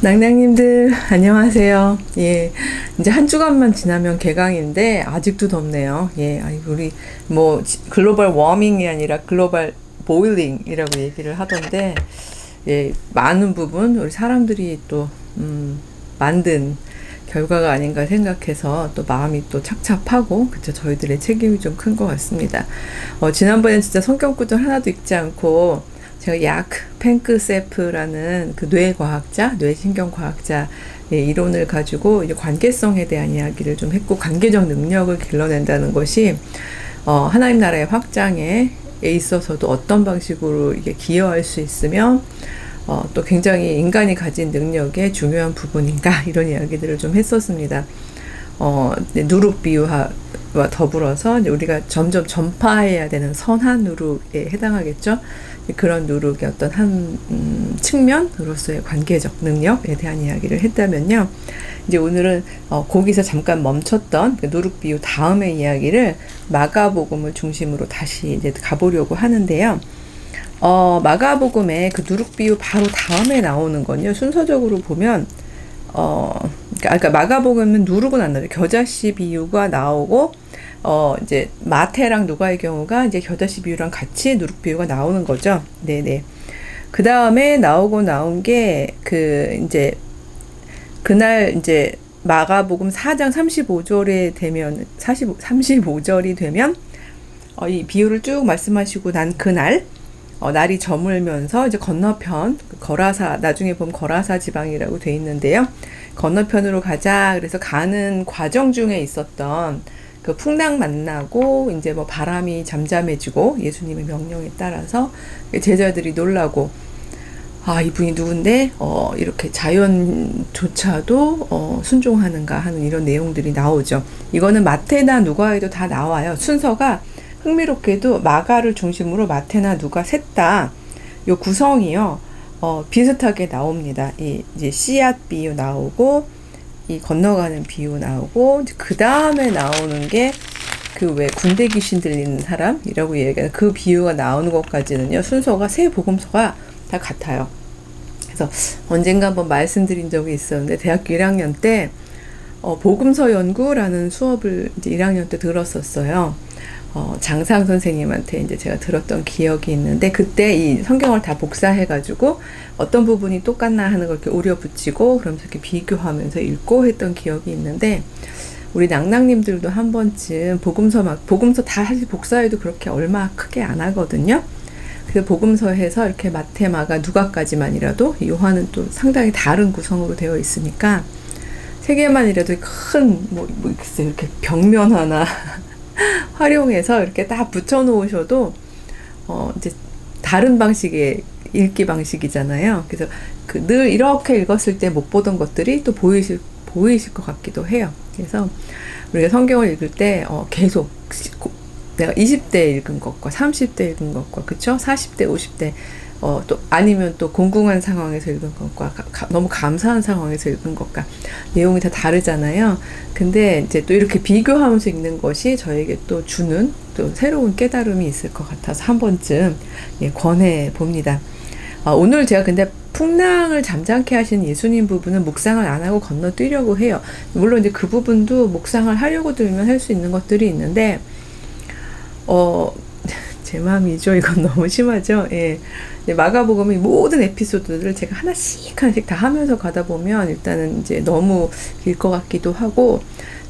낭낭님들 안녕하세요. 예, 이제 한 주간만 지나면 개강인데 아직도 덥네요. 예, 아니 우리 뭐 글로벌 워밍이 아니라 글로벌 보일링이라고 얘기를 하던데, 예, 많은 부분 우리 사람들이 또 만든 결과가 아닌가 생각해서 또 마음이 또 착잡하고, 그쵸, 저희들의 책임이 좀 큰 것 같습니다. 지난번엔 진짜 성경 구절 하나도 읽지 않고 제가 야크 팽크세프라는 그 뇌과학자, 뇌신경과학자 이론을 가지고 이제 관계성에 대한 이야기를 좀 했고, 관계적 능력을 길러낸다는 것이 하나님 나라의 확장에 있어서도 어떤 방식으로 이게 기여할 수 있으며 또 굉장히 인간이 가진 능력의 중요한 부분인가, 이런 이야기들을 좀 했었습니다. 누룩 비유와 더불어서 이제 우리가 점점 전파해야 되는 선한 누룩에 해당하겠죠. 그런 누룩의 어떤 한 측면으로서의 관계적 능력에 대한 이야기를 했다면요. 이제 오늘은 거기서 잠깐 멈췄던 그 누룩 비유 다음의 이야기를 마가복음을 중심으로 다시 이제 가보려고 하는데요. 마가복음의 그 누룩 비유 바로 다음에 나오는 건요, 순서적으로 보면 그러니까 마가복음은 누룩은 안 나와요. 겨자씨 비유가 나오고, 이제 마태랑 누가의 경우가 이제 겨자씨 비유랑 같이 누룩 비유가 나오는 거죠. 네네. 그 다음에 나온 게 이제 그날 이제 마가복음 4장 35절에 되면 35절이 되면 이 비유를 쭉 말씀하시고 난 그날 날이 저물면서 이제 건너편 거라사, 나중에 보면 거라사 지방이라고 돼 있는데요. 건너편으로 가자. 그래서 가는 과정 중에 있었던 그 풍랑 만나고 이제 뭐 바람이 잠잠해지고 예수님의 명령에 따라서 제자들이 놀라고, 이분이 누군데 이렇게 자연조차도 순종하는가 하는 이런 내용들이 나오죠. 이거는 마태나 누가에도 다 나와요. 순서가 흥미롭게도 마가를 중심으로 마태나 누가 셋 다 요 구성이요, 비슷하게 나옵니다. 이제 씨앗 비유 나오고, 이 건너가는 비유 나오고, 그 다음에 나오는 게 그 왜 군대 귀신 들리는 사람이라고 얘기하는 그 비유가 나오는 것까지는요, 순서가 세 복음서가 다 같아요. 그래서 언젠가 한번 말씀드린 적이 있었는데, 대학교 1학년 때 복음서 연구라는 수업을 이제 1학년 때 들었었어요. 장상 선생님한테 이제 제가 들었던 기억이 있는데, 그때 이 성경을 다 복사해가지고 어떤 부분이 똑같나 하는 걸 이렇게 오려 붙이고 그러면서 이렇게 비교하면서 읽고 했던 기억이 있는데, 우리 낭낭님들도 한 번쯤 복음서 다 사실 복사해도 그렇게 얼마 크게 안 하거든요. 그 복음서에서 이렇게 마태, 마가, 누가까지만이라도, 요한은 또 상당히 다른 구성으로 되어 있으니까 세 개만이라도 큰 글쎄요, 이렇게 벽면 하나 활용해서 이렇게 딱 붙여 놓으셔도 이제 다른 방식의 읽기 방식이잖아요. 그래서 늘 이렇게 읽었을 때 못 보던 것들이 또 보이실 것 같기도 해요. 그래서 우리가 성경을 읽을 때 계속 내가 20대 읽은 것과 30대 읽은 것과, 그쵸? 40대, 50대 또 아니면 또 공공한 상황에서 읽은 것과 너무 감사한 상황에서 읽은 것과 내용이 다 다르잖아요. 근데 이제 또 이렇게 비교하면서 읽는 것이 저에게 또 주는 또 새로운 깨달음이 있을 것 같아서 한 번쯤 권해 봅니다. 오늘 제가 근데 풍랑을 잠잠케 하신 예수님 부분은 묵상을 안 하고 건너뛰려고 해요. 물론 이제 그 부분도 묵상을 하려고 들면 할 수 있는 것들이 있는데, 제 마음이죠. 이건 너무 심하죠. 예. 마가복음의 모든 에피소드들을 제가 하나씩 다 하면서 가다 보면 일단은 이제 너무 길 것 같기도 하고,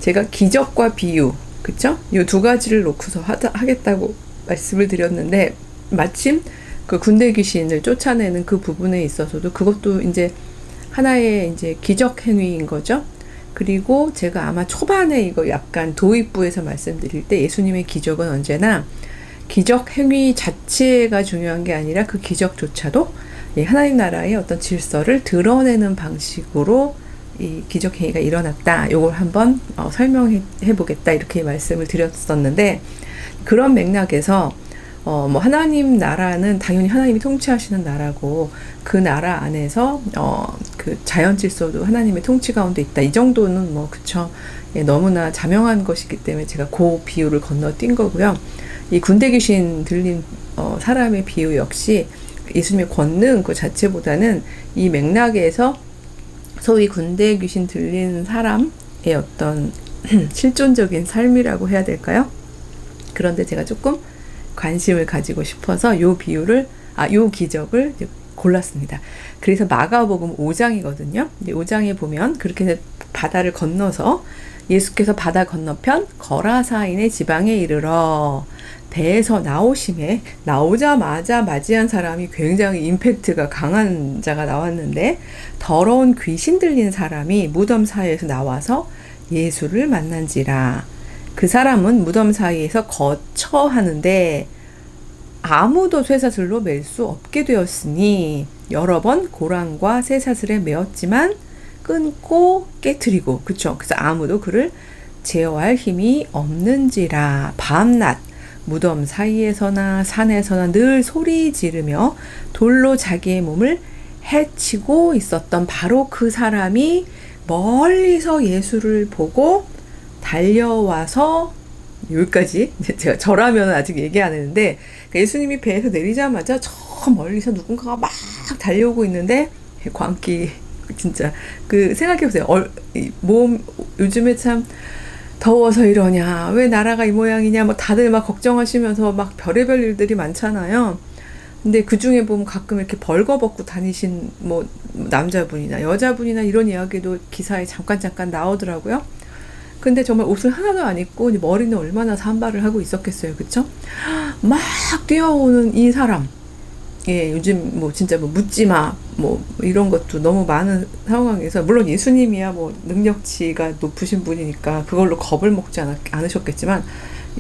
제가 기적과 비유, 그쵸? 이 두 가지를 놓고서 하겠다고 말씀을 드렸는데, 마침 그 군대 귀신을 쫓아내는 그 부분에 있어서도 그것도 이제 하나의 이제 기적 행위인 거죠. 그리고 제가 아마 초반에 이거 약간 도입부에서 말씀드릴 때, 예수님의 기적은 언제나 기적 행위 자체가 중요한 게 아니라 그 기적조차도 하나님 나라의 어떤 질서를 드러내는 방식으로 이 기적 행위가 일어났다. 요걸 한번 설명해 보겠다, 이렇게 말씀을 드렸었는데, 그런 맥락에서 하나님 나라는 당연히 하나님이 통치하시는 나라고, 그 나라 안에서 그 자연 질서도 하나님의 통치 가운데 있다. 이 정도는 그쵸. 너무나 자명한 것이기 때문에 제가 그 비유를 건너뛴 거고요. 이 군대 귀신 들린 사람의 비유 역시 예수님의 권능 그 자체보다는 이 맥락에서 소위 군대 귀신 들린 사람의 어떤 실존적인 삶이라고 해야 될까요? 그런데 제가 조금 관심을 가지고 싶어서 요 기적을 골랐습니다. 그래서 마가복음 5장이거든요. 5장에 보면 그렇게 바다를 건너서 예수께서 바다 건너편 거라사인의 지방에 이르러 배에서 나오심에 나오자마자 맞이한 사람이 굉장히 임팩트가 강한 자가 나왔는데 더러운 귀신 들린 사람이 무덤 사이에서 나와서 예수를 만난지라. 그 사람은 무덤 사이에서 거처하는데 아무도 쇠사슬로 맬 수 없게 되었으니 여러 번 고랑과 쇠사슬에 메었지만 끊고 깨트리고 그쵸. 그래서 아무도 그를 제어할 힘이 없는지라. 밤낮 무덤 사이에서나 산에서나 늘 소리 지르며 돌로 자기의 몸을 해치고 있었던 바로 그 사람이 멀리서 예수를 보고 달려와서 여기까지 제가 저라면 아직 얘기 안 했는데 예수님이 배에서 내리자마자 저 멀리서 누군가가 막 달려오고 있는데 광기 진짜 그 생각해보세요. 몸 요즘에 참 더워서 이러냐 왜 나라가 이 모양이냐 뭐 다들 막 걱정하시면서 막 별의별 일들이 많잖아요. 근데 그 중에 보면 가끔 이렇게 벌거벗고 다니신 뭐 남자분이나 여자분이나 이런 이야기도 기사에 잠깐 나오더라고요. 근데 정말 옷을 하나도 안 입고 머리는 얼마나 산발을 하고 있었겠어요. 그쵸? 막 뛰어오는 이 사람. 예, 요즘 뭐 진짜 뭐 묻지마 뭐 이런 것도 너무 많은 상황에서 물론 예수님이야 뭐 능력치가 높으신 분이니까 그걸로 겁을 먹지 않으셨겠지만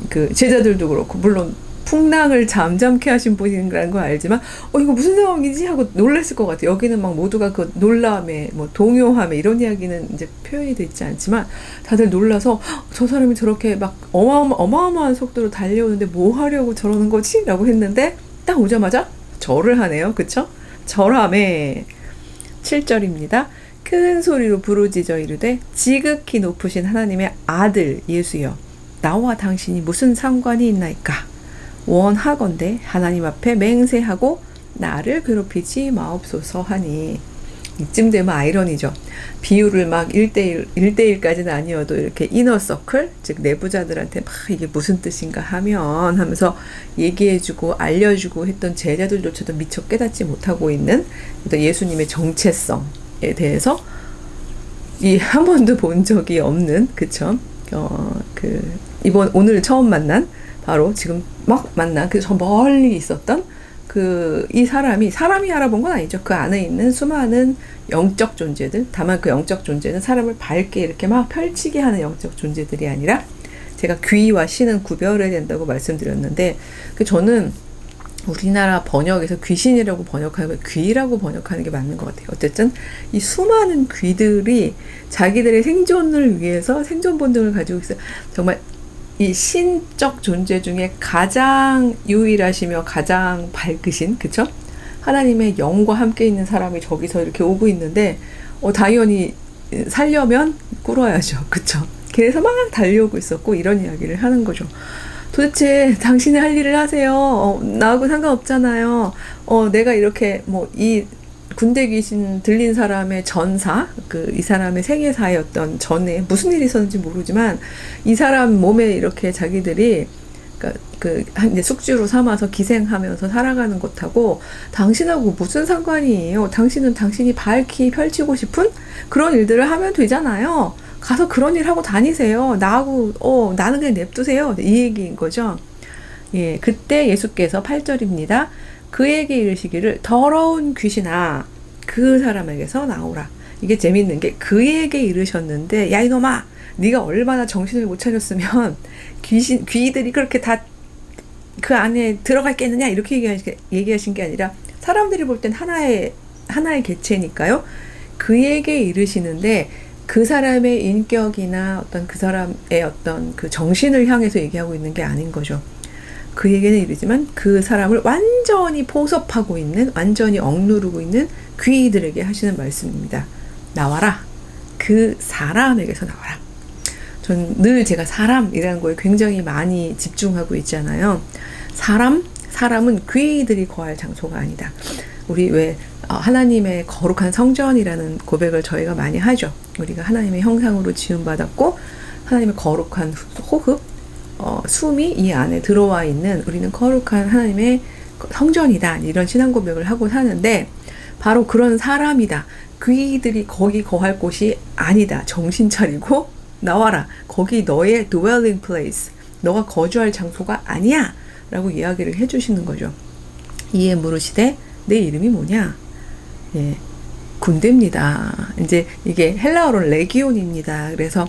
그 제자들도 그렇고 물론 풍랑을 잠잠케 하신 분이라는 거 알지만 이거 무슨 상황이지 하고 놀랐을 것 같아요. 여기는 막 모두가 그 놀람에 뭐 동요함에 이런 이야기는 이제 표현이 되지 않지만 다들 놀라서 저 사람이 저렇게 막 어마어마한 속도로 달려오는데 뭐 하려고 저러는 거지? 라고 했는데 딱 오자마자 절을 하네요. 그쵸? 절함에 7절입니다. 큰 소리로 부르짖어 이르되 지극히 높으신 하나님의 아들 예수여 나와 당신이 무슨 상관이 있나이까 원하건대 하나님 앞에 맹세하고 나를 괴롭히지 마옵소서 하니 이쯤 되면 아이러니죠. 비유를 막 1대1까지는 아니어도 이렇게 이너서클, 즉 내부자들한테 막 이게 무슨 뜻인가 하면서 얘기해주고 알려주고 했던 제자들조차도 미처 깨닫지 못하고 있는 예수님의 정체성에 대해서 한 번도 본 적이 없는 그쵸? 오늘 처음 만난 바로 지금 막 만난 저 멀리 있었던 이 사람이 알아본 건 아니죠. 그 안에 있는 수많은 영적 존재들, 다만 그 영적 존재는 사람을 밝게 이렇게 막 펼치게 하는 영적 존재들이 아니라 제가 귀와 신은 구별해야 된다고 말씀드렸는데 저는 우리나라 번역에서 귀신이라고 번역하는 거 귀라고 번역하는 게 맞는 것 같아요. 어쨌든 이 수많은 귀들이 자기들의 생존을 위해서 생존 본능을 가지고 있어요. 정말 이 신적 존재 중에 가장 유일하시며 가장 밝으신 그쵸? 하나님의 영과 함께 있는 사람이 저기서 이렇게 오고 있는데 당연히 살려면 꿇어야죠. 그쵸? 그래서 막 달려오고 있었고 이런 이야기를 하는 거죠. 도대체 당신이 할 일을 하세요. 나하고 상관없잖아요. 내가 이렇게 이 군대 귀신 들린 사람의 전사, 이 사람의 생애사였던 전에 무슨 일이 있었는지 모르지만 이 사람 몸에 이렇게 자기들이 이제 숙주로 삼아서 기생하면서 살아가는 것하고 당신하고 무슨 상관이에요? 당신은 당신이 밝히 펼치고 싶은 그런 일들을 하면 되잖아요. 가서 그런 일 하고 다니세요. 나는 그냥 냅두세요. 이 얘기인 거죠. 예, 그때 예수께서 8절입니다. 그에게 이르시기를 더러운 귀신아 그 사람에게서 나오라. 이게 재밌는 게 그에게 이르셨는데 야 이놈아 네가 얼마나 정신을 못 차렸으면 귀들이 그렇게 다 그 안에 들어가 있겠느냐 이렇게 얘기하신 게 아니라 사람들이 볼 땐 하나의 개체니까요. 그에게 이르시는데 그 사람의 인격이나 어떤 그 사람의 어떤 그 정신을 향해서 얘기하고 있는 게 아닌 거죠. 그에게는 이르지만 그 사람을 완전히 포섭하고 있는 완전히 억누르고 있는 귀들에게 하시는 말씀입니다. 나와라. 그 사람에게서 나와라. 전 늘 제가 사람이라는 거에 굉장히 많이 집중하고 있잖아요. 사람은 귀들이 거할 장소가 아니다. 우리 왜 하나님의 거룩한 성전이라는 고백을 저희가 많이 하죠. 우리가 하나님의 형상으로 지음받았고 하나님의 거룩한 호흡, 숨이 이 안에 들어와 있는 우리는 거룩한 하나님의 성전이다. 이런 신앙 고백을 하고 사는데 바로 그런 사람이다. 귀들이 거기 거할 곳이 아니다. 정신 차리고 나와라. 거기 너의 dwelling place, 너가 거주할 장소가 아니야. 라고 이야기를 해주시는 거죠. 이에 물으시되 내 이름이 뭐냐? 예, 군대입니다. 이제 이게 헬라어로는 레기온입니다. 그래서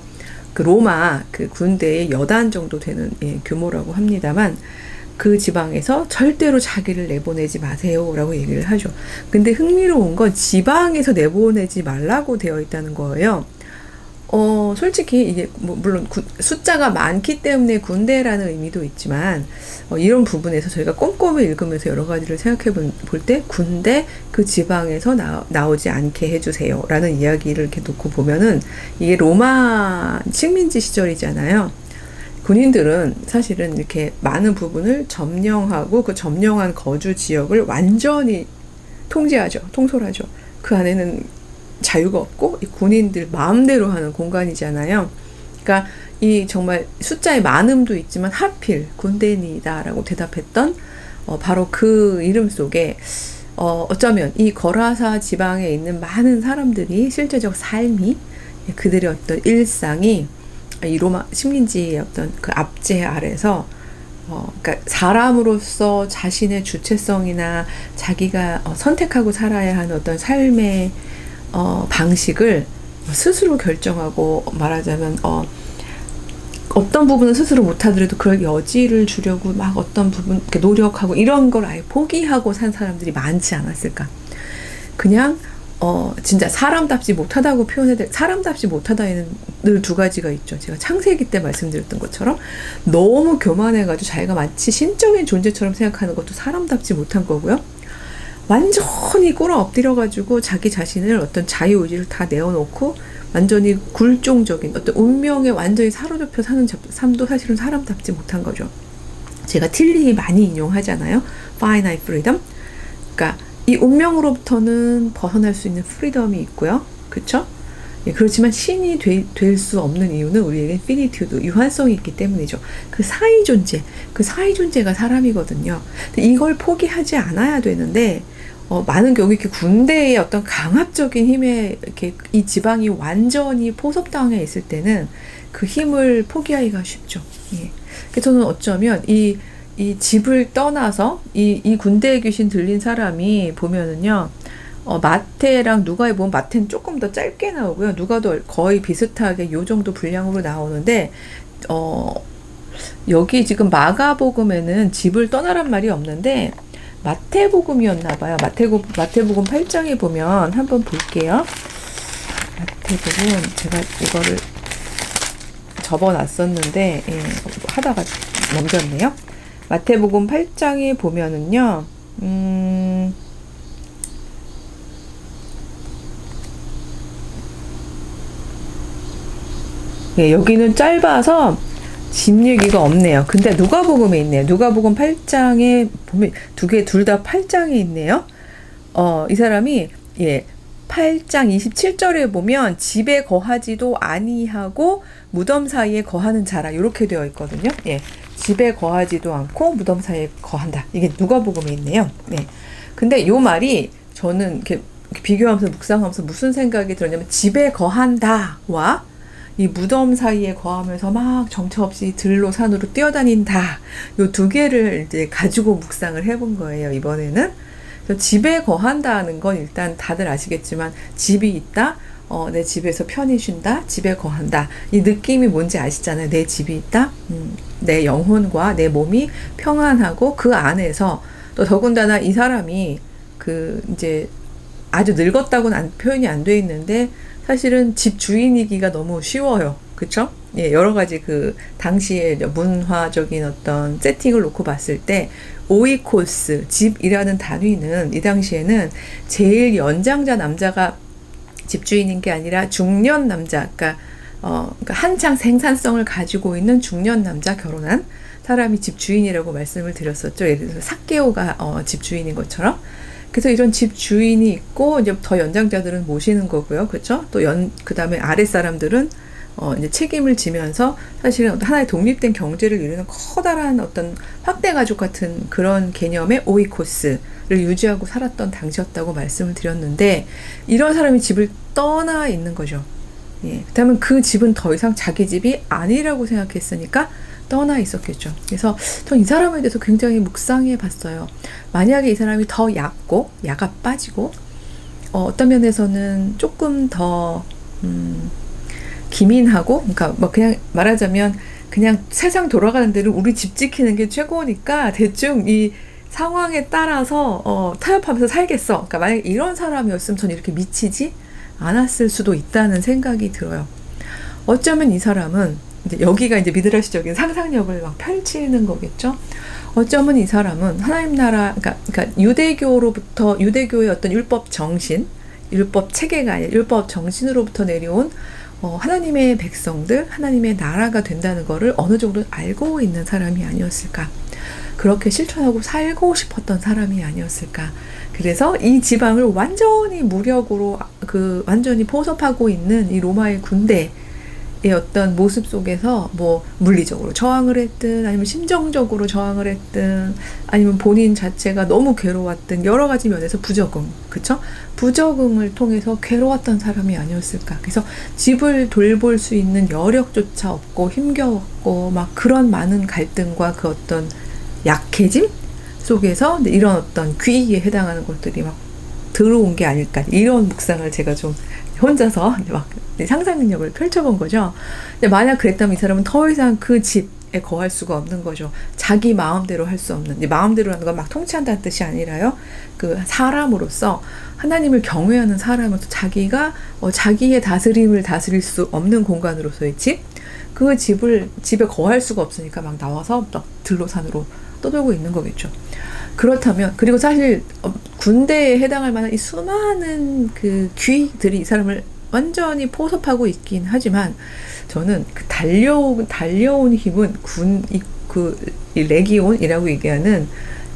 그 로마 그 군대의 여단 정도 되는 규모라고 합니다만 그 지방에서 절대로 자기를 내보내지 마세요 라고 얘기를 하죠. 근데 흥미로운 건 지방에서 내보내지 말라고 되어 있다는 거예요. 솔직히 이게 물론 숫자가 많기 때문에 군대라는 의미도 있지만 이런 부분에서 저희가 꼼꼼히 읽으면서 여러 가지를 생각해 볼 때 군대 그 지방에서 나오지 않게 해주세요 라는 이야기를 이렇게 놓고 보면은 이게 로마 식민지 시절이잖아요. 군인들은 사실은 이렇게 많은 부분을 점령하고 그 점령한 거주 지역을 완전히 통솔하죠. 그 안에는 자유가 없고 이 군인들 마음대로 하는 공간이잖아요. 그러니까 이 정말 숫자의 많음도 있지만 하필 군대니다라고 대답했던 바로 그 이름 속에 어쩌면 이 거라사 지방에 있는 많은 사람들이 실제적 삶이 그들의 어떤 일상이 이 로마 식민지의 어떤 그 압제 아래서 그러니까 사람으로서 자신의 주체성이나 자기가 선택하고 살아야 하는 어떤 삶의 방식을 스스로 결정하고 말하자면 어떤 부분은 스스로 못하더라도 그럴 여지를 주려고 막 어떤 부분 이렇게 노력하고 이런 걸 아예 포기하고 산 사람들이 많지 않았을까. 그냥 진짜 사람답지 못하다고 표현해야 될, 사람답지 못하다에는 늘 두 가지가 있죠. 제가 창세기 때 말씀드렸던 것처럼 너무 교만해가지고 자기가 마치 신적인 존재처럼 생각하는 것도 사람답지 못한 거고요. 완전히 꿇어 엎드려가지고 자기 자신을 어떤 자유의지를 다 내어놓고 완전히 굴종적인 어떤 운명에 완전히 사로잡혀 사는 삶도 사실은 사람답지 못한 거죠. 제가 틸리 많이 인용하잖아요. Finite freedom. 그러니까 이 운명으로부터는 벗어날 수 있는 프리덤이 있고요. 그렇죠? 예, 그렇지만 신이 될 수 없는 이유는 우리에게 finitude, 유한성이 있기 때문이죠. 그 사이 존재가 사람이거든요. 근데 이걸 포기하지 않아야 되는데 많은 경우 이렇게 군대의 어떤 강압적인 힘에 이렇게 이 지방이 완전히 포섭당해 있을 때는 그 힘을 포기하기가 쉽죠. 예. 그래서 저는 어쩌면 이 집을 떠나서 이 군대의 귀신 들린 사람이 보면은요, 마태랑 누가에 보면 마태는 조금 더 짧게 나오고요. 누가도 거의 비슷하게 요 정도 분량으로 나오는데, 여기 지금 마가복음에는 집을 떠나란 말이 없는데, 마태복음이었나봐요. 마태복음 8장에 보면 한번 볼게요. 마태복음 제가 이거를 접어놨었는데 하다가 넘겼네요. 마태복음 8장에 보면은요. 여기는 짧아서 집 얘기가 없네요. 근데 누가복음에 있네요. 누가복음 8장에 보면 둘 다 8장에 있네요. 이 사람이 8장 27절에 보면 집에 거하지도 아니하고 무덤 사이에 거하는 자라 이렇게 되어 있거든요. 예. 집에 거하지도 않고 무덤 사이에 거한다. 이게 누가복음에 있네요. 네. 근데 요 말이 저는 이렇게 비교하면서 묵상하면서 무슨 생각이 들었냐면 집에 거한다와 이 무덤 사이에 거하면서 막 정처 없이 들로 산으로 뛰어다닌다. 요 두 개를 이제 가지고 묵상을 해본 거예요, 이번에는. 그래서 집에 거한다는 건 일단 다들 아시겠지만 집이 있다. 내 집에서 편히 쉰다. 집에 거한다. 이 느낌이 뭔지 아시잖아요. 내 집이 있다. 내 영혼과 내 몸이 평안하고 그 안에서 또 더군다나 이 사람이 이제 아주 늙었다고는 표현이 안 돼 있는데 사실은 집 주인이기가 너무 쉬워요. 그쵸? 예, 여러 가지 당시의 문화적인 어떤 세팅을 놓고 봤을 때, 오이코스, 집이라는 단위는 이 당시에는 제일 연장자 남자가 집주인인 게 아니라 중년 남자, 그러니까 그러니까 한창 생산성을 가지고 있는 중년 남자 결혼한 사람이 집 주인이라고 말씀을 드렸었죠. 예를 들어서 삭개오가 집 주인인 것처럼. 그래서 이런 집 주인이 있고 이제 더 연장자들은 모시는 거고요, 그렇죠? 또 그 다음에 아랫 사람들은 이제 책임을 지면서 사실은 하나의 독립된 경제를 이루는 커다란 어떤 확대 가족 같은 그런 개념의 오이코스를 유지하고 살았던 당시였다고 말씀을 드렸는데, 이런 사람이 집을 떠나 있는 거죠. 예, 그렇다면 그 집은 더 이상 자기 집이 아니라고 생각했으니까 떠나 있었겠죠. 그래서 전 이 사람에 대해서 굉장히 묵상해 봤어요. 만약에 이 사람이 더 얕고 야가 빠지고 어떤 면에서는 조금 더 기민하고, 그러니까 뭐 그냥 말하자면 그냥 세상 돌아가는 대로 우리 집 지키는 게 최고니까 대충 이 상황에 따라서 타협하면서 살겠어. 그러니까 만약에 이런 사람이었으면 전 이렇게 미치지 않았을 수도 있다는 생각이 들어요. 어쩌면 이 사람은 이제 여기가 이제 미드라시적인 상상력을 막 펼치는 거겠죠. 어쩌면 이 사람은 하나님 나라, 그러니까 유대교로부터, 유대교의 어떤 율법 정신, 율법 체계가 아니라 율법 정신으로부터 내려온 하나님의 백성들, 하나님의 나라가 된다는 거를 어느 정도 알고 있는 사람이 아니었을까. 그렇게 실천하고 살고 싶었던 사람이 아니었을까. 그래서 이 지방을 완전히 무력으로 완전히 포섭하고 있는 이 로마의 군대의 어떤 모습 속에서 뭐 물리적으로 저항을 했든 아니면 심정적으로 저항을 했든 아니면 본인 자체가 너무 괴로웠든 여러 가지 면에서 부적응, 그쵸? 부적응을 통해서 괴로웠던 사람이 아니었을까. 그래서 집을 돌볼 수 있는 여력조차 없고 힘겨웠고 막 그런 많은 갈등과 그 어떤 약해짐 속에서 이런 어떤 귀의에 해당하는 것들이 막 들어온 게 아닐까, 이런 묵상을 제가 좀 혼자서 막 상상 능력을 펼쳐본 거죠. 근데 만약 그랬다면 이 사람은 더 이상 그 집에 거할 수가 없는 거죠. 자기 마음대로 할 수 없는, 마음대로 하는 건 막 통치한다는 뜻이 아니라요, 그 사람으로서 하나님을 경외하는 사람으로서 자기가 자기의 다스림을 다스릴 수 없는 공간으로서의 집, 그 집에 거할 수가 없으니까 막 나와서 막 들로산으로 떠돌고 있는 거겠죠. 그렇다면, 그리고 사실 군대에 해당할 만한 이 수많은 그 귀들이 이 사람을 완전히 포섭하고 있긴 하지만, 저는 그 달려온 힘은 이 레기온이라고 얘기하는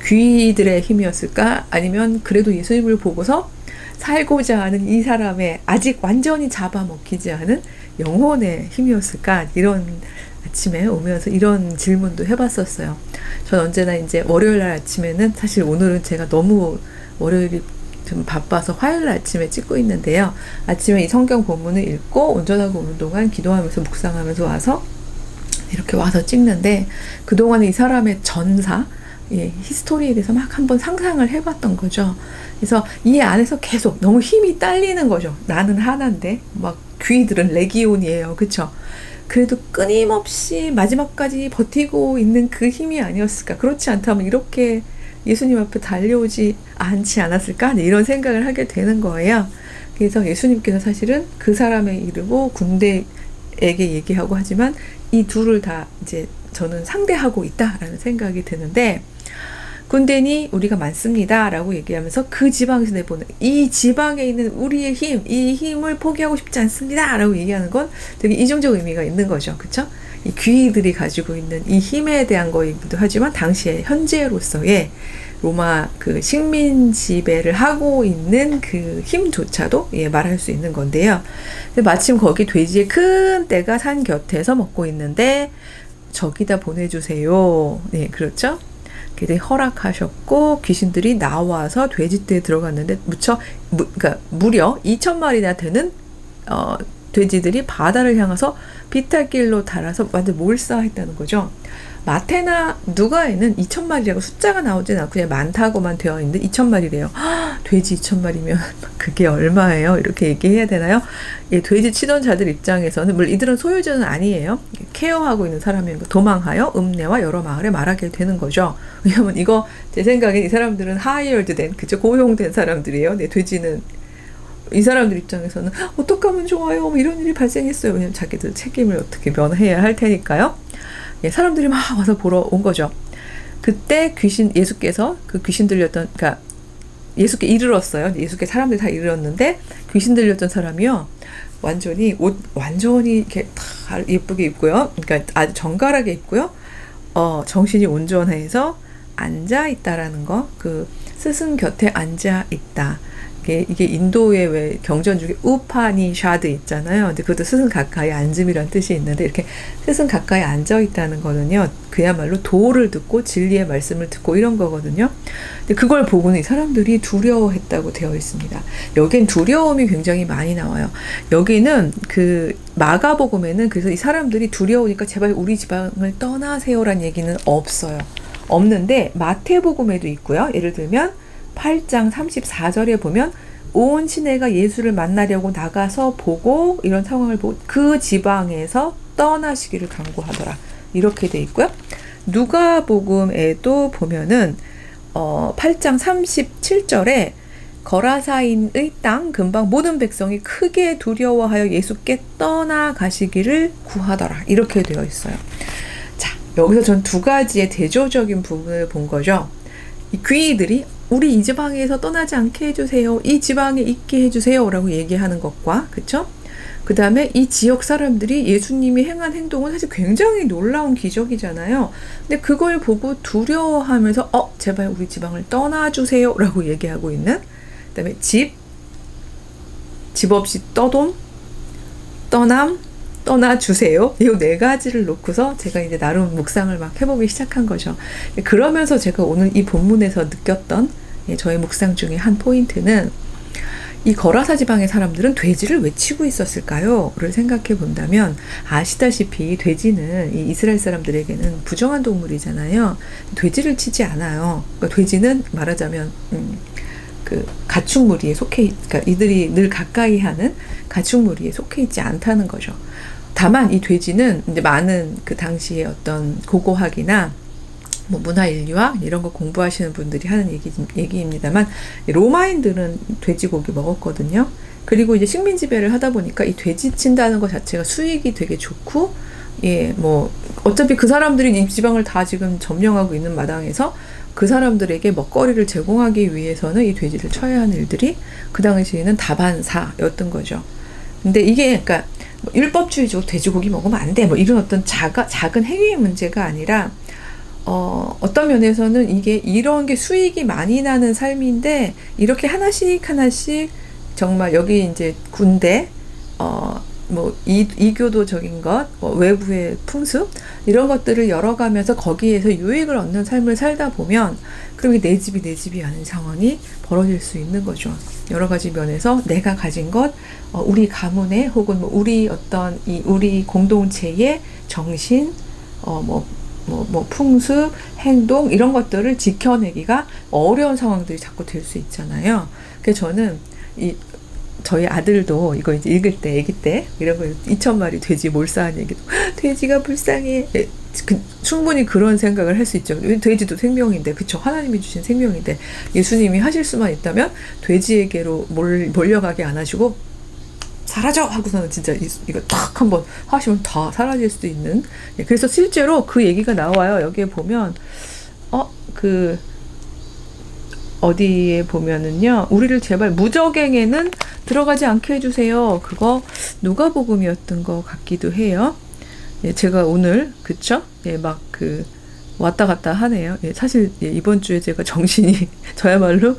귀들의 힘이었을까? 아니면 그래도 예수님을 보고서 살고자 하는 이 사람의 아직 완전히 잡아먹히지 않은 영혼의 힘이었을까? 이런 아침에 오면서 이런 질문도 해봤었어요. 전 언제나 이제 월요일 날 아침에는, 사실 오늘은 제가 너무 월요일이 좀 바빠서 화요일 날 아침에 찍고 있는데요. 아침에 이 성경 본문을 읽고 운전하고 오는 동안 기도하면서 묵상하면서 와서 이렇게 와서 찍는데, 그동안에 이 사람의 전사, 히스토리에 대해서 막 한번 상상을 해봤던 거죠. 그래서 이 안에서 계속 너무 힘이 딸리는 거죠. 나는 하나인데 막 귀들은 레기온이에요. 그쵸? 그래도 끊임없이 마지막까지 버티고 있는 그 힘이 아니었을까. 그렇지 않다면 이렇게 예수님 앞에 달려오지 않지 않았을까? 이런 생각을 하게 되는 거예요. 그래서 예수님께서 사실은 그 사람의 이르고 군대에게 얘기하고 하지만 이 둘을 다 이제 저는 상대하고 있다라는 생각이 드는데, 군대니 우리가 많습니다 라고 얘기하면서 그 지방에서 내보는 이 지방에 있는 우리의 힘, 이 힘을 포기하고 싶지 않습니다 라고 얘기하는 건 되게 이중적 의미가 있는 거죠. 그쵸? 이 귀들이 가지고 있는 이 힘에 대한 거이기도 하지만, 당시에 현재로서의 로마 그 식민 지배를 하고 있는 그 힘조차도 말할 수 있는 건데요. 근데 마침 거기 돼지의 큰 떼가 산 곁에서 먹고 있는데 저기다 보내주세요. 네, 그렇죠? 그들이 허락하셨고 귀신들이 나와서 돼지떼에 들어갔는데 그러니까 무려 2,000마리나 되는 돼지들이 바다를 향해서 비탈길로 달아서 완전 몰사했다는 거죠. 마태나 누가에는 2,000마리라고 숫자가 나오진 않고 그냥 많다고만 되어 있는데 2,000마리래요. 돼지 2,000마리면 그게 얼마예요? 이렇게 얘기해야 되나요? 돼지 치던 자들 입장에서는, 물론 이들은 소유주는 아니에요. 케어하고 있는 사람이니까 도망하여 읍내와 여러 마을에 말하게 되는 거죠. 왜냐면 이거 제 생각엔 이 사람들은 하이어드된, 그죠? 고용된 사람들이에요. 돼지는 이 사람들 입장에서는 어떡하면 좋아요? 뭐 이런 일이 발생했어요. 왜냐면 자기들 책임을 어떻게 면해야 할 테니까요. 사람들이 막 와서 보러 온 거죠. 그때 예수께서 그 귀신 들렸던, 그러니까 예수께 이르렀어요. 예수께 사람들이 다 이르렀는데 귀신 들렸던 사람이요, 완전히 옷 완전히 이렇게 다 예쁘게 입고요. 그러니까 아주 정갈하게 입고요. 정신이 온전해서 앉아 있다라는 거, 그 스승 곁에 앉아 있다. 이게 인도의 왜 경전 중에 우파니샤드 있잖아요. 근데 그것도 스승 가까이 앉음이란 뜻이 있는데, 이렇게 스승 가까이 앉아 있다는 거는요, 그야말로 도를 듣고 진리의 말씀을 듣고 이런 거거든요. 근데 그걸 보고는 이 사람들이 두려워했다고 되어 있습니다. 여긴 두려움이 굉장히 많이 나와요. 여기는 그 마가복음에는 그래서 이 사람들이 두려우니까 제발 우리 지방을 떠나세요란 얘기는 없어요. 없는데 마태복음에도 있고요. 예를 들면 8장 34절에 보면 온 시내가 예수를 만나려고 나가서 보고, 이런 상황을 보고 그 지방에서 떠나시기를 간구하더라. 이렇게 돼 있고요. 누가복음에도 보면은 8장 37절에 거라사인의 땅 근방 모든 백성이 크게 두려워하여 예수께 떠나가시기를 구하더라. 이렇게 되어 있어요. 자, 여기서 전 두 가지의 대조적인 부분을 본 거죠. 이 귀인들이 우리 이 지방에서 떠나지 않게 해주세요. 이 지방에 있게 해주세요. 라고 얘기하는 것과, 그쵸? 그 다음에 이 지역 사람들이 예수님이 행한 행동은 사실 굉장히 놀라운 기적이잖아요. 근데 그걸 보고 두려워하면서 제발 우리 지방을 떠나주세요. 라고 얘기하고 있는, 그 다음에 집 없이 떠돔, 떠남, 떠나주세요. 이 네 가지를 놓고서 제가 이제 나름 묵상을 막 해보기 시작한 거죠. 그러면서 제가 오늘 이 본문에서 느꼈던 저의 묵상 중에 한 포인트는, 이 거라사 지방의 사람들은 돼지를 왜 치고 있었을까요? 를 생각해 본다면, 아시다시피 돼지는 이 이스라엘 사람들에게는 부정한 동물이잖아요. 돼지를 치지 않아요. 그러니까 돼지는 말하자면 그 가축무리에 그러니까 이들이 늘 가까이 하는 가축무리에 속해 있지 않다는 거죠. 다만 이 돼지는 이제 많은 그 당시에 어떤 고고학이나 뭐 문화인류학 이런 거 공부하시는 분들이 하는 얘기입니다만, 로마인들은 돼지고기 먹었거든요. 그리고 이제 식민 지배를 하다 보니까 이 돼지 친다는 것 자체가 수익이 되게 좋고, 뭐 어차피 그 사람들이 이 지방을 다 지금 점령하고 있는 마당에서 그 사람들에게 먹거리를 제공하기 위해서는 이 돼지를 쳐야 하는 일들이 그 당시에는 다반사였던 거죠. 근데 이게 그러니까 율법주의적으로 돼지고기 먹으면 안 돼, 뭐 이런 어떤 작은 행위의 문제가 아니라, 어떤 면에서는 이게 이런 게 수익이 많이 나는 삶인데, 이렇게 하나씩 정말 여기 이제 군대, 뭐 이교도적인 것, 외부의 풍습 이런 것들을 열어가면서 거기에서 유익을 얻는 삶을 살다 보면, 그럼 내 집이 아닌 상황이 벌어질 수 있는 거죠. 여러 가지 면에서 내가 가진 것, 우리 가문의 혹은 뭐 우리 어떤 우리 공동체의 정신, 풍습, 행동 이런 것들을 지켜내기가 어려운 상황들이 자꾸 될 수 있잖아요. 그래서 저는 저희 아들도 이거 이제 읽을 때, 아기 때, 이런 거 2,000마리 돼지 몰사한 얘기도, 돼지가 불쌍해. 충분히 그런 생각을 할 수 있죠. 돼지도 생명인데, 그쵸? 하나님이 주신 생명인데, 예수님이 하실 수만 있다면, 돼지에게로 몰려가게 안 하시고, 사라져! 하고서는 진짜 이거 딱 한번 하시면 다 사라질 수도 있는. 그래서 실제로 그 얘기가 나와요. 여기에 보면, 어디에 보면은요, 우리를 제발 무적행에는 들어가지 않게 해주세요. 그거 누가복음이었던 것 같기도 해요. 제가 오늘 그쵸? 막 왔다 갔다 하네요. 사실 이번 주에 제가 저야말로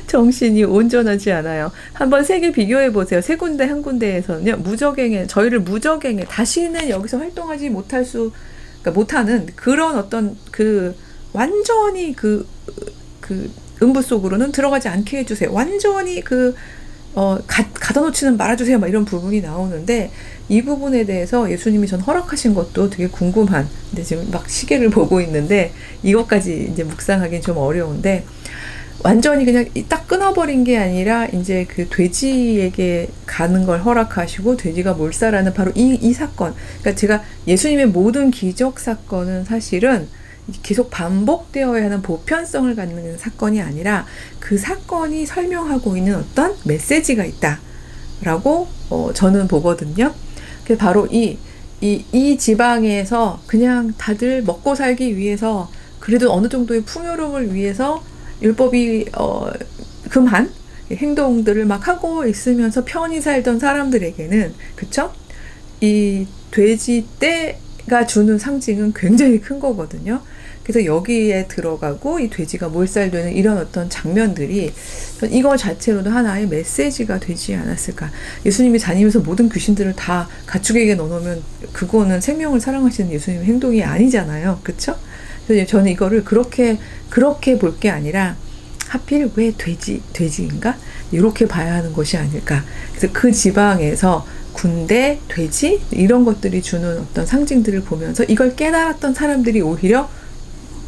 정신이 온전하지 않아요. 한번 세 개 비교해 보세요. 세 군데 한 군데에서는요, 저희를 무적행에 다시는 여기서 활동하지 그러니까 못하는 그런 어떤 완전히 음부 속으로는 들어가지 않게 해주세요. 완전히 가둬놓지는 말아주세요. 막 이런 부분이 나오는데, 이 부분에 대해서 예수님이 전 허락하신 것도 되게 궁금한, 근데 지금 막 시계를 보고 있는데, 이것까지 이제 묵상하기는 좀 어려운데, 완전히 그냥 딱 끊어버린 게 아니라, 이제 그 돼지에게 가는 걸 허락하시고, 돼지가 몰살하는 바로 이 사건. 그러니까 제가 예수님의 모든 기적 사건은 사실은 계속 반복되어야 하는 보편성을 갖는 사건이 아니라, 그 사건이 설명하고 있는 어떤 메시지가 있다라고 저는 보거든요. 그래서 바로 이 지방에서 그냥 다들 먹고 살기 위해서, 그래도 어느 정도의 풍요로움을 위해서 율법이 금한 행동들을 막 하고 있으면서 편히 살던 사람들에게는, 그쵸? 이 돼지 떼가 주는 상징은 굉장히 큰 거거든요. 그래서 여기에 들어가고 이 돼지가 몰살되는 이런 어떤 장면들이 이거 자체로도 하나의 메시지가 되지 않았을까. 예수님이 다니면서 모든 귀신들을 다 가축에게 넣어놓으면 그거는 생명을 사랑하시는 예수님의 행동이 아니잖아요. 그쵸? 그래서 저는 이거를 그렇게 볼 게 아니라 하필 왜 돼지인가? 이렇게 봐야 하는 것이 아닐까. 그래서 그 지방에서 군대, 돼지 이런 것들이 주는 어떤 상징들을 보면서 이걸 깨달았던 사람들이 오히려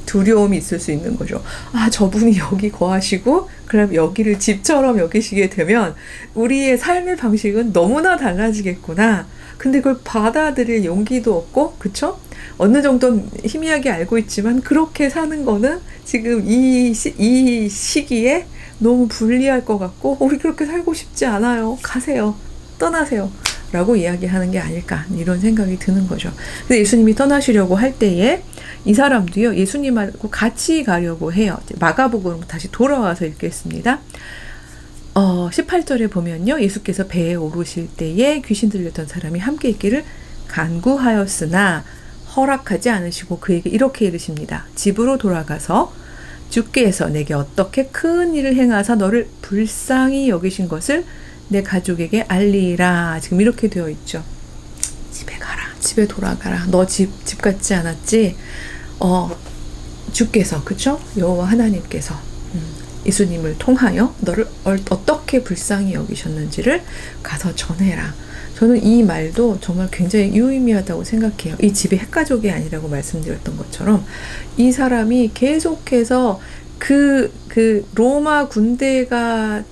두려움이 있을 수 있는 거죠. 아, 저분이 여기 거하시고 그럼 여기를 집처럼 여기시게 되면 우리의 삶의 방식은 너무나 달라지겠구나. 근데 그걸 받아들일 용기도 없고, 그쵸? 어느 정도는 희미하게 알고 있지만 그렇게 사는 거는 지금 이 시기에 너무 불리할 것 같고 우리 그렇게 살고 싶지 않아요. 가세요. 떠나세요. 라고 이야기하는 게 아닐까, 이런 생각이 드는 거죠. 그래서 예수님이 떠나시려고 할 때에 이 사람도요, 예수님하고 같이 가려고 해요. 마가복음으로 다시 돌아와서 읽겠습니다. 18절에 보면요, 예수께서 배에 오르실 때에 귀신 들렸던 사람이 함께 있기를 간구하였으나 허락하지 않으시고 그에게 이렇게 이르십니다. 집으로 돌아가서 주께서 내게 어떻게 큰 일을 행하사 너를 불쌍히 여기신 것을 내 가족에게 알리라. 지금 이렇게 되어 있죠. 집에 가라. 집에 돌아가라. 너 집 같지 않았지? 주께서, 그쵸? 여호와 하나님께서 예수님을 통하여 너를 어떻게 불쌍히 여기셨는지를 가서 전해라. 저는 이 말도 정말 굉장히 유의미하다고 생각해요. 이 집이 핵가족이 아니라고 말씀드렸던 것처럼 이 사람이 계속해서 그 로마 군대가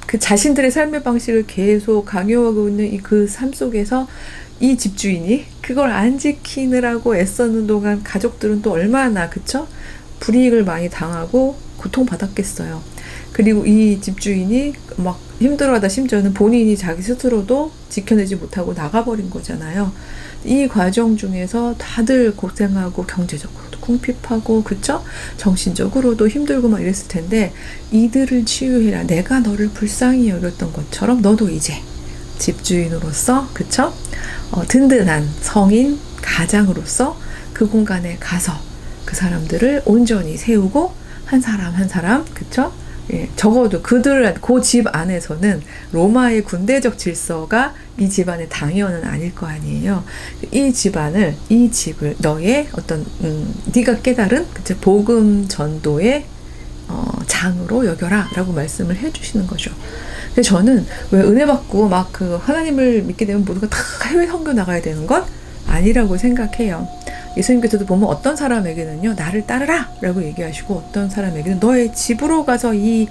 그 자신들의 삶의 방식을 계속 강요하고 있는 그 삶 속에서 이 집주인이 그걸 안 지키느라고 애쓰는 동안 가족들은 또 얼마나, 그쵸? 불이익을 많이 당하고 고통받았겠어요. 그리고 이 집주인이 막 힘들어하다 심지어는 본인이 자기 스스로도 지켜내지 못하고 나가버린 거잖아요. 이 과정 중에서 다들 고생하고 경제적으로도 궁핍하고, 그쵸? 정신적으로도 힘들고 막 이랬을 텐데 이들을 치유해라. 내가 너를 불쌍히 여겼던 것처럼 너도 이제 집주인으로서, 그쵸? 든든한 성인, 가장으로서 그 공간에 가서 그 사람들을 온전히 세우고 한 사람 한 사람, 그쵸? 예, 적어도 그 집 안에서는 로마의 군대적 질서가 이 집안의 당연은 아닐 거 아니에요. 이 집을 너의 어떤 네가 깨달은, 그쵸? 복음 전도의 장으로 여겨라 라고 말씀을 해주시는 거죠. 근데 저는 왜 은혜 받고 막 하나님을 믿게 되면 모두가 다 해외 선교 나가야 되는 건 아니라고 생각해요. 예수님께서도 보면 어떤 사람에게는요, 나를 따르라 라고 얘기하시고 어떤 사람에게는 너의 집으로 가서 이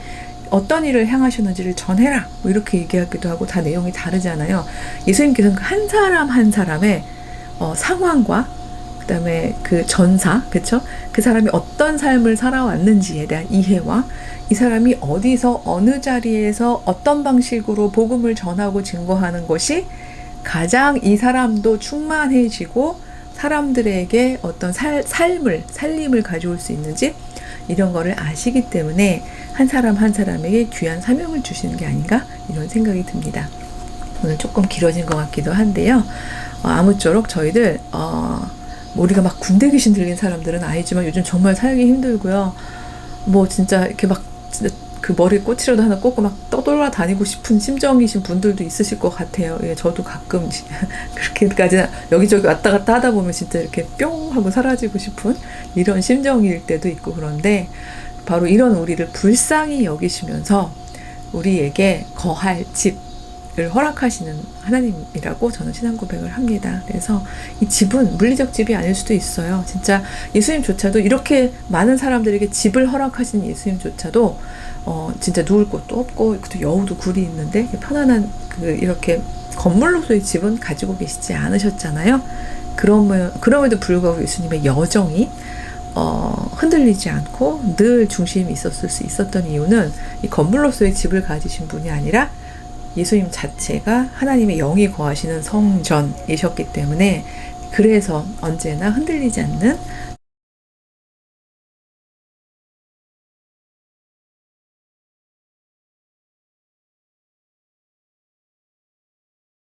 어떤 일을 행하셨는지를 전해라 뭐 이렇게 얘기하기도 하고, 다 내용이 다르잖아요. 예수님께서는 한 사람 한 사람의 상황과 그 다음에 그 전사, 그쵸? 그 사람이 어떤 삶을 살아왔는지에 대한 이해와 이 사람이 어디서 어느 자리에서 어떤 방식으로 복음을 전하고 증거하는 것이 가장 이 사람도 충만해지고 사람들에게 어떤 살림을 가져올 수 있는지 이런 거를 아시기 때문에 한 사람 한 사람에게 귀한 사명을 주시는 게 아닌가, 이런 생각이 듭니다. 오늘 조금 길어진 것 같기도 한데요. 아무쪼록 저희들 우리가 막 군대 귀신 들린 사람들은 아니지만 요즘 정말 살기 힘들고요. 뭐 진짜 이렇게 막 진짜 그 머리에 꽃이라도 하나 꽂고 막 떠돌아다니고 싶은 심정이신 분들도 있으실 것 같아요. 예, 저도 가끔 그렇게까지 여기저기 왔다 갔다 하다 보면 진짜 이렇게 뿅 하고 사라지고 싶은 이런 심정일 때도 있고, 그런데 바로 이런 우리를 불쌍히 여기시면서 우리에게 거할 집을 허락하시는 하나님이라고 저는 신앙 고백을 합니다. 그래서 이 집은 물리적 집이 아닐 수도 있어요. 진짜 예수님조차도 이렇게 많은 사람들에게 집을 허락하신 예수님조차도 진짜 누울 곳도 없고 또 여우도 굴이 있는데 편안한 이렇게 건물로서의 집은 가지고 계시지 않으셨잖아요. 그럼에도 불구하고 예수님의 여정이 흔들리지 않고 늘 중심이 있었을 수 있었던 이유는 이 건물로서의 집을 가지신 분이 아니라 예수님 자체가 하나님의 영이 거하시는 성전이셨기 때문에, 그래서 언제나 흔들리지 않는